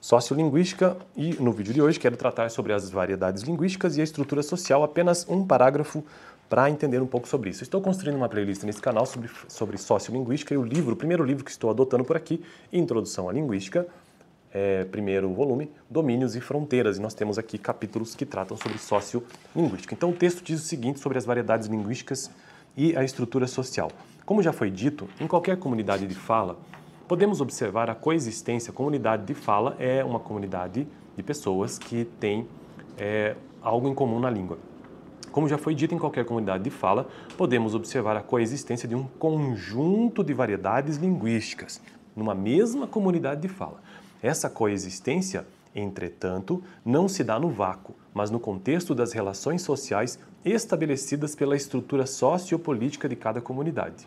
sociolinguística e no vídeo de hoje quero tratar sobre as variedades linguísticas e a estrutura social, apenas um parágrafo para entender um pouco sobre isso. Estou construindo uma playlist nesse canal sobre sociolinguística e o primeiro livro que estou adotando por aqui, Introdução à Linguística, primeiro volume, Domínios e Fronteiras, e nós temos aqui capítulos que tratam sobre sociolinguística. Então o texto diz o seguinte sobre as variedades linguísticas e a estrutura social. Como já foi dito, em qualquer comunidade de fala, podemos observar a coexistência. A comunidade de fala é uma comunidade de pessoas que têm algo em comum na língua. Como já foi dito, em qualquer comunidade de fala, podemos observar a coexistência de um conjunto de variedades linguísticas numa mesma comunidade de fala. Essa coexistência, entretanto, não se dá no vácuo, mas no contexto das relações sociais estabelecidas pela estrutura sociopolítica de cada comunidade.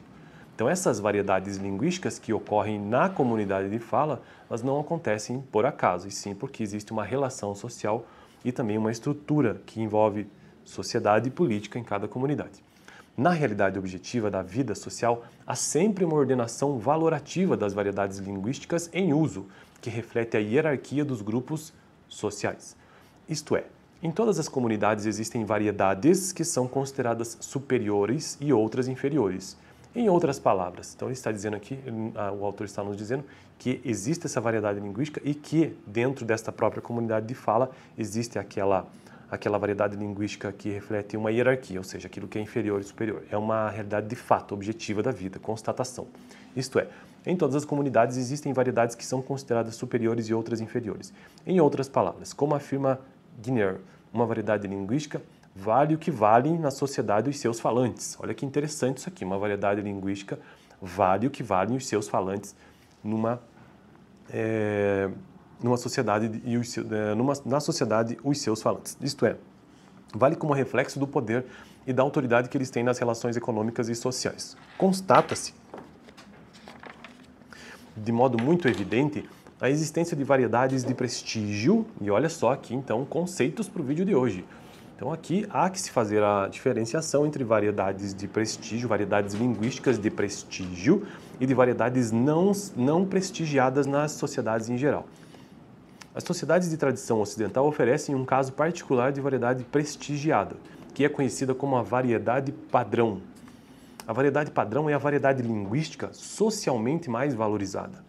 Então, essas variedades linguísticas que ocorrem na comunidade de fala, elas não acontecem por acaso, e sim porque existe uma relação social e também uma estrutura que envolve sociedade e política em cada comunidade. Na realidade objetiva da vida social, há sempre uma ordenação valorativa das variedades linguísticas em uso, que reflete a hierarquia dos grupos sociais. Isto é, em todas as comunidades existem variedades que são consideradas superiores e outras inferiores. Em outras palavras, então ele está dizendo aqui, o autor está nos dizendo que existe essa variedade linguística e que dentro desta própria comunidade de fala existe aquela variedade linguística que reflete uma hierarquia, ou seja, aquilo que é inferior e superior. É uma realidade de fato, objetiva da vida, constatação. Isto é, em todas as comunidades existem variedades que são consideradas superiores e outras inferiores. Em outras palavras, como afirma Guinner, uma variedade linguística vale o que valem na sociedade os seus falantes. Olha que interessante isso aqui, uma variedade linguística vale o que valem os seus falantes numa sociedade na sociedade os seus falantes. Isto é, vale como reflexo do poder e da autoridade que eles têm nas relações econômicas e sociais. Constata-se, de modo muito evidente, a existência de variedades de prestígio, e olha só aqui então conceitos para o vídeo de hoje. Então aqui há que se fazer a diferenciação entre variedades de prestígio, variedades linguísticas de prestígio e de variedades não prestigiadas nas sociedades em geral. As sociedades de tradição ocidental oferecem um caso particular de variedade prestigiada, que é conhecida como a variedade padrão. A variedade padrão é a variedade linguística socialmente mais valorizada,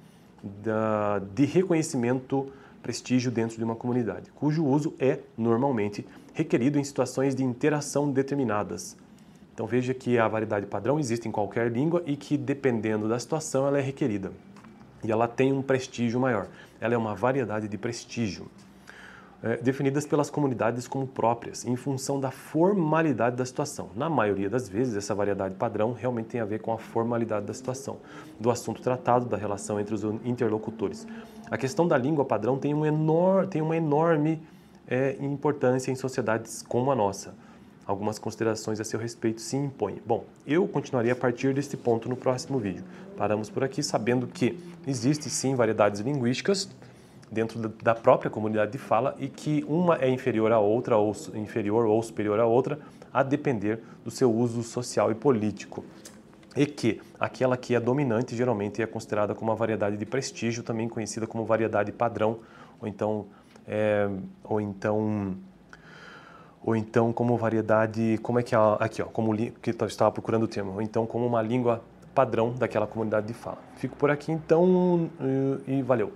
de reconhecimento, prestígio dentro de uma comunidade, cujo uso é, normalmente, requerido em situações de interação determinadas. Então veja que a variedade padrão existe em qualquer língua e que, dependendo da situação, ela é requerida. E ela tem um prestígio maior. Ela é uma variedade de prestígio, definidas pelas comunidades como próprias, em função da formalidade da situação. Na maioria das vezes, essa variedade padrão realmente tem a ver com a formalidade da situação, do assunto tratado, da relação entre os interlocutores. A questão da língua padrão tem uma enorme importância em sociedades como a nossa. Algumas considerações a seu respeito se impõem. Bom, eu continuaria a partir deste ponto no próximo vídeo. Paramos por aqui sabendo que existem sim variedades linguísticas dentro da própria comunidade de fala e que uma é inferior à outra, ou inferior ou superior à outra, a depender do seu uso social e político. E que aquela que é dominante geralmente é considerada como uma variedade de prestígio, também conhecida como variedade padrão, ou então como variedade, como é que é, aqui ó, como que eu estava procurando o termo, ou então como uma língua padrão daquela comunidade de fala. Fico por aqui então e valeu!